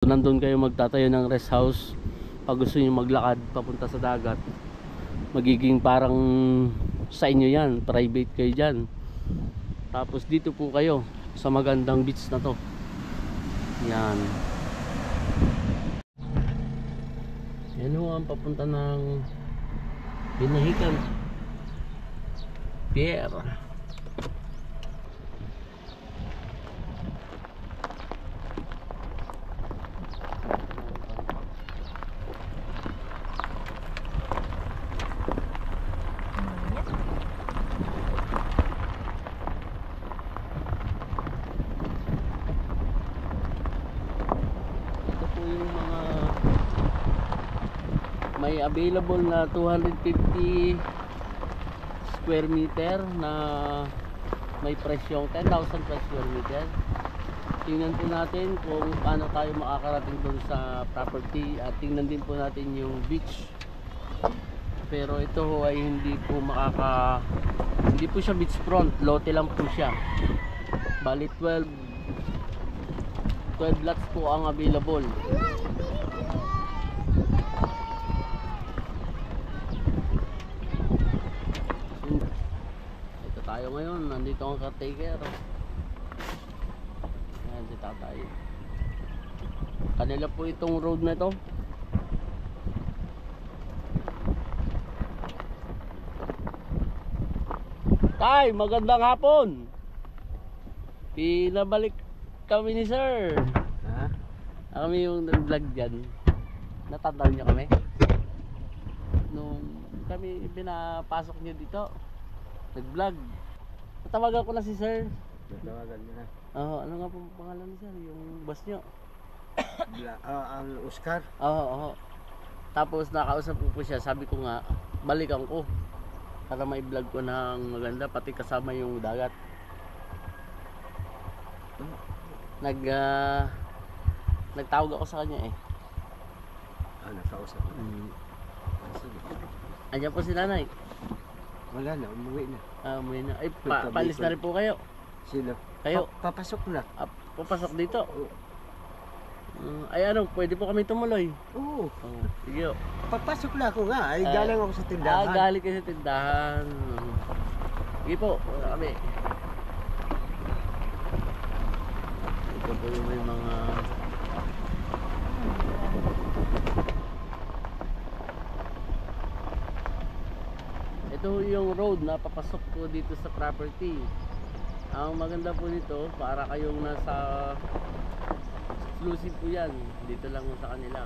Nandun kayo magtatayo ng rest house pag gusto nyo maglakad papunta sa dagat, magiging parang sa inyo yan, private kayo dyan. Tapos dito po kayo sa magandang beach na to. Yan. Yan ho ang papunta ng Binahican Pier. May available na 250 square meter na may presyong 10,000 per square meter. Tingnan po natin kung paano tayo makakarating doon sa property at tingnan din po natin yung beach. Pero ito ay hindi po siya beachfront, lote lang po siya. Bali 12 lots po ang available. Tayo ngayon, nandito ang caretaker. Ayan si tatay. Kanila po itong road na ito. Tay, magandang hapon. Pinabalik kami ni sir. Ha? Kami yung nag-vlog dyan. Natandaan niyo kami? Nung kami pinapasok niyo dito, nag-vlog. Natawagan ko na si sir. Natawagan mo na. Oo, ano nga po pangalan ni sir? Yung boss nyo? Ang Oscar. Oo. Tapos nakausap po siya. Sabi ko nga, balikan ko para may vlog ko ng maganda, pati kasama yung dagat. Nagtawag ako sa kanya eh. Nakausap mo. Sige. Andiyan po si nanay. Wala na, umuwi na. Umuwi na. Ay, palis na rin po kayo. Sino? Kayo? Papasok na. Papasok dito. Ay ano, pwede po kami tumuloy. Oo. Sige. Papasok na ako nga. Ay, galing ako sa tindahan. Galing kayo sa tindahan. Sige po, wala kami. Ito po yung may mga... Ito yung road na papasok po dito sa property. Ang maganda po nito, para kayong nasa exclusive po yan. Dito lang sa kanila.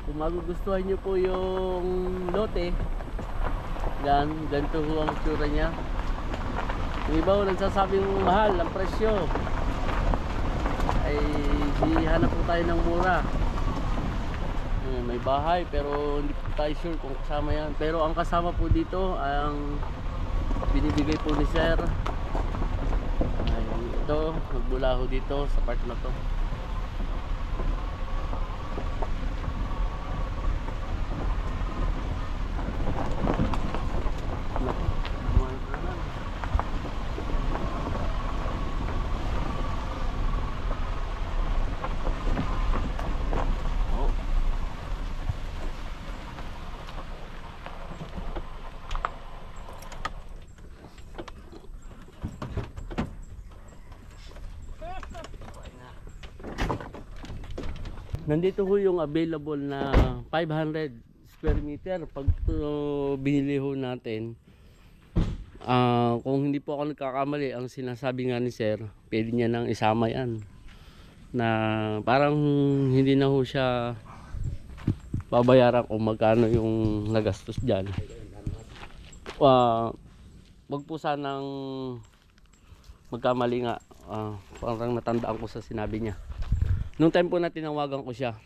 Kung magugustuhan nyo po yung lote, ganito po ang tsura nya. Yung iba po nagsasabing mahal ang presyo, ay hihanap po tayo ng mura. May bahay pero hindi po tayo sure kung kasama yan. Pero ang kasama po dito, ang binibigay po ni sir ay ito, magbulaho dito sa part na to. Nandito ho yung available na 500 square meter. Pag binili ho natin, kung hindi po ako nagkakamali, ang sinasabi nga ni sir, pwede niya nang isama yan, na parang hindi na ho siya babayaran kung magkano yung nagastos dyan. Wag po sanang magkamali nga. Parang natandaan ko sa sinabi niya nung time po na tinawagan ko siya.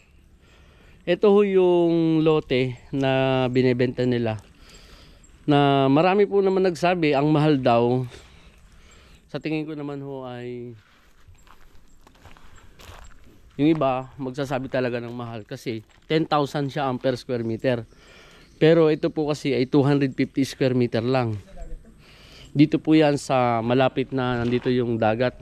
Ito ho yung lote na binebenta nila, na marami po naman nagsabi ang mahal daw. Sa tingin ko naman ho ay yung iba magsasabi talaga ng mahal kasi 10,000 siya ang per square meter. Pero ito po kasi ay 250 square meter lang. Dito po yan sa malapit na nandito yung dagat.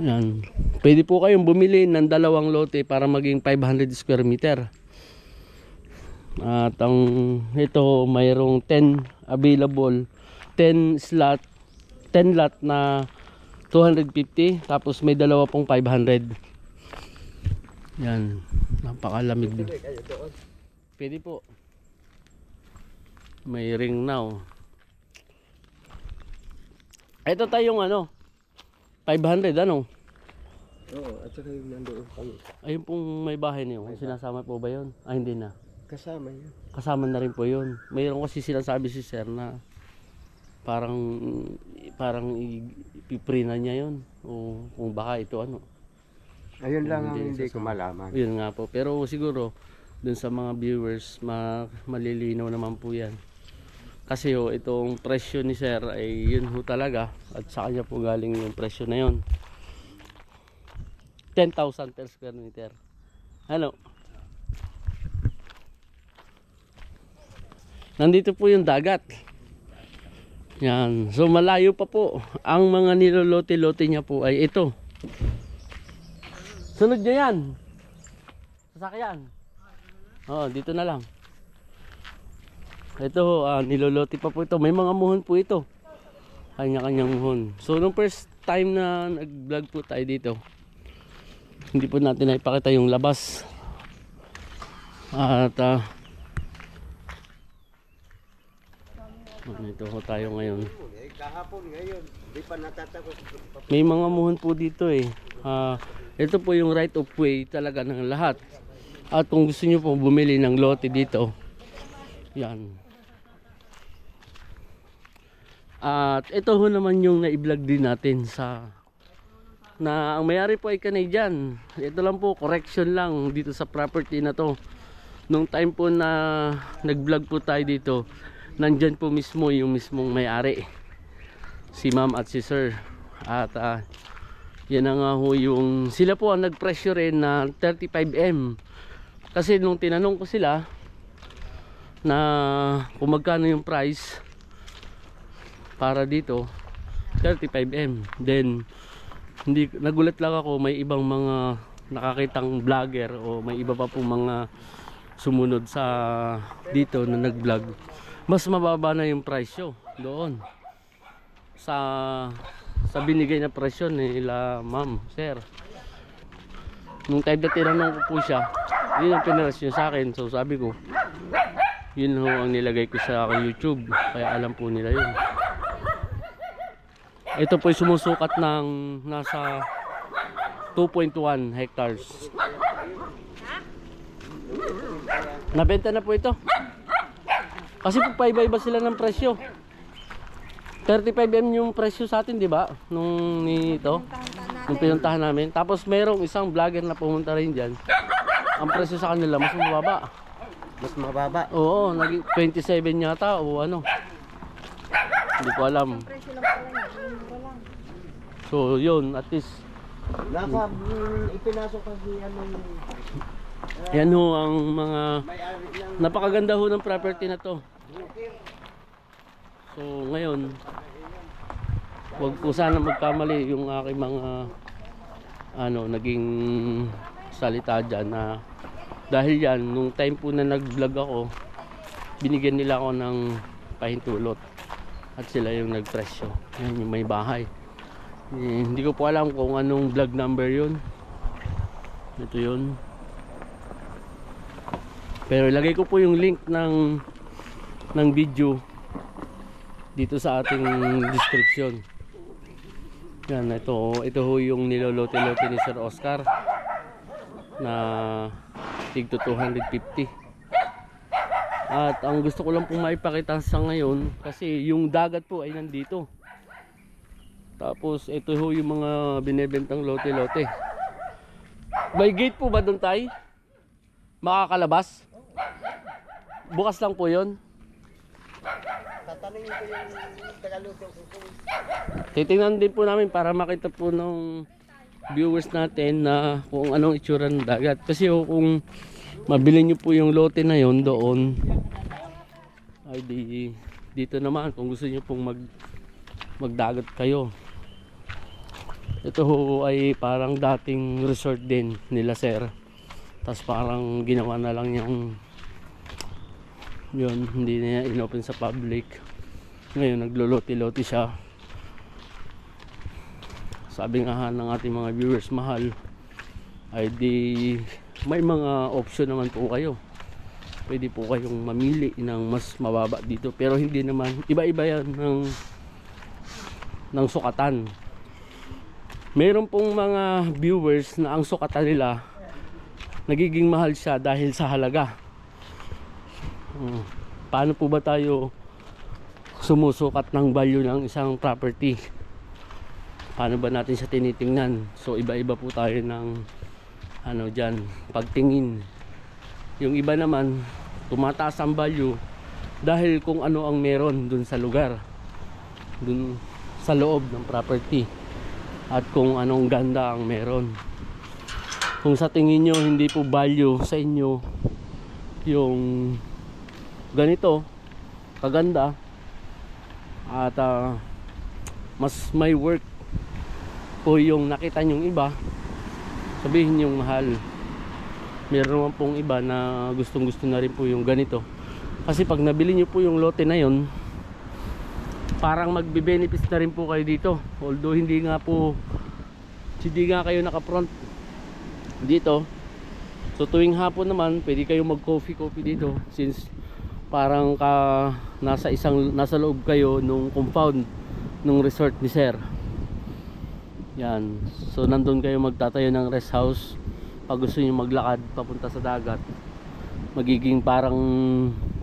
Yan. Pwede po kayong bumili ng dalawang lote para maging 500 square meter. At ang ito mayroong 10 available, 10 slot, 10 lot na 250, tapos may dalawa pong 500. Yan, napakalamig din. Pwede po. May ring now. Ito tayong ano, 500 ano? Oo, at saka yung nandoon kami. Ayun pong may bahay niyo, sinasama po ba yun? Ah, hindi na. Kasama yun. Kasama na rin po yun. Mayroon kasi sinasabi si sir na parang ipipre na niya yun. O kung baka ito ano. Ayun lang ang Hindi hindi ko sasama. malaman. Yun nga po. Pero siguro dun sa mga viewers malilinaw naman po yan. Kasi itong presyo ni sir ay yun ho talaga. At sa kanya po galing yung presyo na yun. 10,000 per square meter. Ano? Nandito po yung dagat. Yan. So malayo pa po. Ang mga nilolote-lote niya po ay ito. Sunod niya yan. Sasakyan. Oh, dito na lang. Ito, nilolote pa po ito. May mga muhon po ito. Kanya-kanyang muhon. So nung first time na nag-vlog po tayo dito, hindi po natin naipakita yung labas. At ito ho tayo ngayon. Kahapon ngayon, di pa natatapos. May mga muhon po dito eh. Ito po yung right of way talaga ng lahat. At kung gusto nyo po bumili ng lote dito, yan. At ito ho naman yung na-vlog din natin na ang mayari po ay Canadian. Ito lang po, correction lang dito sa property na to. Nung time po na nag-vlog po tayo dito, nandyan po mismo yung mismong may-ari, si ma'am at si sir. At yan na nga ho yung sila po ang nagpresyo rin na 35M. Kasi nung tinanong ko sila na kung magkano yung price para dito, 35M. Then hindi, nagulat lang ako, may ibang mga nakakitang vlogger o may iba pa po mga sumunod sa dito na nag-vlog, mas mababa na yung presyo doon sa binigay na presyo nila ma'am, sir. Nung time na tinanong ko po siya, yun ang pinarasyo sa akin. So sabi ko, yun ho ang nilagay ko sa YouTube, kaya alam po nila yun. Ito po sumusukat ng nasa 2.1 hectares. Nabenta na po ito. Kasi po paiba-iba sila ng presyo. 35M yung presyo sa atin, di ba? Nung pinuntahan namin. Tapos mayroong isang vlogger na pumunta rin dyan. Ang presyo sa kanila mas mababa. Mas mababa. Oo, naging 27 yata o ano. Hindi ko alam. So yun, at least Nasa ipinasok kasi yan ho ang mga napakaganda ho ng property na to. So ngayon, wag po sana magkamali yung aking mga naging salita dyan na dahil yan, nung time po na nag-vlog ako, binigyan nila ako ng pahintulot at sila yung nagpresyo. Yan yung may bahay. Hindi ko po alam kung anong vlog number yun. Ito yun. Pero ilagay ko po yung link ng video dito sa ating description. Yan, ito ho yung nilolote-lote ni Sir Oscar na tigto 250. At ang gusto ko lang pong maipakita sa ngayon, kasi yung dagat po ay nandito. Tapos ito ho yung mga binebentang lote-lote. May gate po ba doon tayo? Makakalabas? Bukas lang po yun. tatanungin ko yung tagaluto ko. Titingnan din po namin para makita po ng viewers natin na kung anong itsura ng dagat. Kasi kung mabili nyo po yung lote na yon doon, ay dito naman kung gusto nyo pong magdagat kayo. Ito ho ay parang dating resort din nila sir. Tapos parang ginawa na lang yung yun, hindi na inopen sa public. Ngayon nagluloti-loti siya. Sabi nga ng ating mga viewers mahal, ay di may mga option naman po kayo. Pwede po kayong mamili ng mas mababa dito, pero hindi naman, iba-iba yan ng sukatan. Meron pong mga viewers na ang sukatan nila nagiging mahal siya dahil sa halaga. Paano po ba tayo sumusukat ng value ng isang property? Paano ba natin siya tinitingnan? So iba-iba po tayo ng ano dyan, pagtingin. Yung iba naman tumataas ang value dahil kung ano ang meron dun sa lugar, dun sa loob ng property, at kung anong ganda ang meron. Kung sa tingin nyo hindi po value sa inyo yung ganito kaganda at mas may work po yung nakita nyong iba, sabihin yung mahal. Meron naman pong iba na gustong gusto na rin po yung ganito, kasi pag nabili nyo po yung lote na yon, parang magbe-benefits na rin po kayo dito. Although hindi nga kayo naka-front dito. So tuwing hapon naman pwede kayong mag-coffee dito, since parang nasa loob kayo nung compound nung resort ni sir. Yan. So nandun kayo magtatayo ng rest house. Pag gusto niyo maglakad papunta sa dagat, magiging parang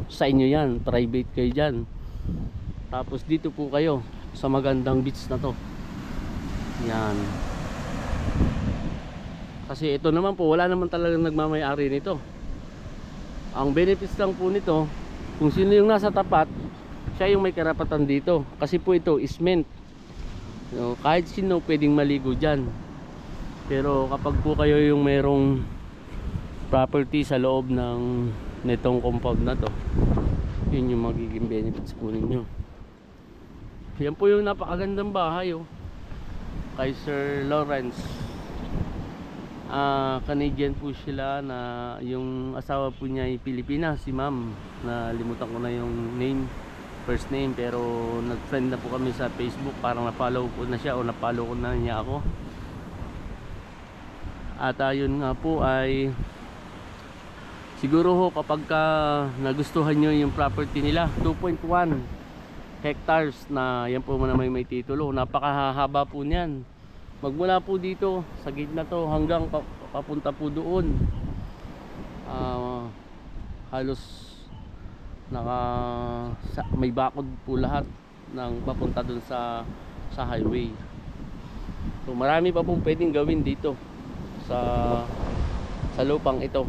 sa inyo yan, private kayo dyan. Tapos dito po kayo sa magandang beach na to. Yan. Kasi ito naman po, wala naman talagang nagmamay-ari nito. Ang benefits lang po nito, kung sino yung nasa tapat, siya yung may karapatan dito. Kasi po ito is meant, kahit sino pwedeng maligo dyan. Pero kapag po kayo yung merong property sa loob ng nitong compound na to, yun yung magiging benefits po ninyo. Yan po yung napakagandang bahay kay Sir Lawrence. Canadian po sila, na yung asawa po niya ay Pilipina, si ma'am, na limutan ko na yung first name, pero nag-friend na po kami sa Facebook, parang na-follow ko na siya o na-follow ko na niya ako. At yun nga po ay siguro ho kapag nagustuhan nyo yung property nila, 2.1 hectares na yan po na may titulo, napakahaba po niyan. Magmula po dito sa gitna to hanggang papunta po doon, halos may bakod po lahat ng papunta doon sa highway. So marami pa pong pwedeng gawin dito sa lupang ito.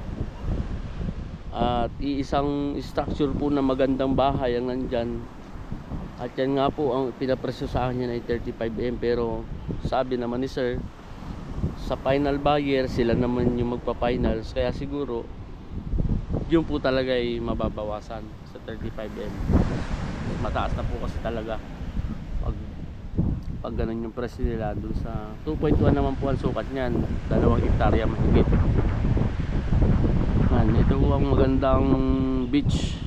At iisang structure po na magandang bahay ang nandyan. At yan nga po ang pinapresyo sa akin ay 35M, pero sabi naman ni sir, sa final buyer sila naman yung magpa-finals, kaya siguro yun po talaga ay mababawasan sa 35M. Mataas na po kasi talaga pag ganun yung presyo nila. Dun sa 2.1 naman po ang sukat niyan, 2 hektarya mahigit. Ito po ang magandang beach.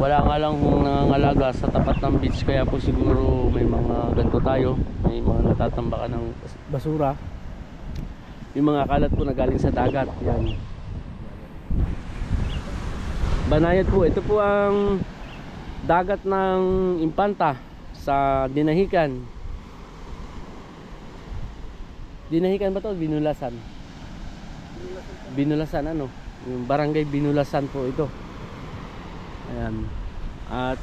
Wala nga lang kung nangangalaga sa tapat ng beach, kaya po siguro may mga ganito tayo, may mga natatambakan ng basura, yung mga kalat po na galing sa dagat. Yan, Banayad po. Ito po ang dagat ng Impanta sa Dinahican. Dinahican ba to? Binulasan. Binulasan ano? Yung barangay Binulasan po ito. Ayan. At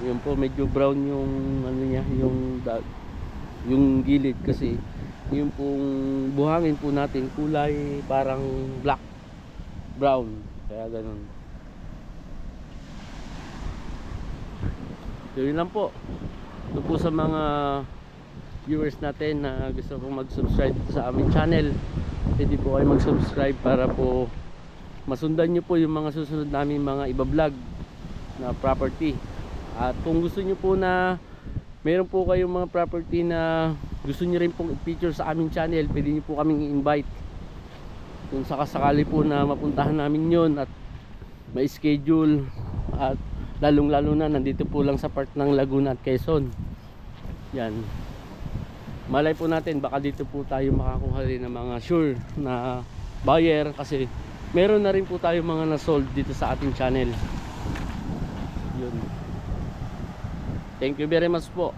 yun po, medyo brown yung ano niya, yung gilid, kasi yung pong buhangin po natin kulay parang black brown, kaya ganun. Yun lang po. Ito po sa mga viewers natin na gusto kong mag-subscribe sa aming channel, pwede po kayo mag-subscribe para po masundan nyo po yung mga susunod namin mga iba-vlog na property. At kung gusto nyo po na meron po kayong mga property na gusto nyo rin pong i-feature sa aming channel, pwede nyo po kaming i-invite kung sakasakali po na mapuntahan namin yon at may schedule, at lalong lalo na nandito po lang sa part ng Laguna at Quezon. Yan, malay po natin baka dito po tayo makakuha rin ng mga sure na buyer, kasi meron na rin po tayo mga na-sold dito sa ating channel. Yun. Thank you very much po.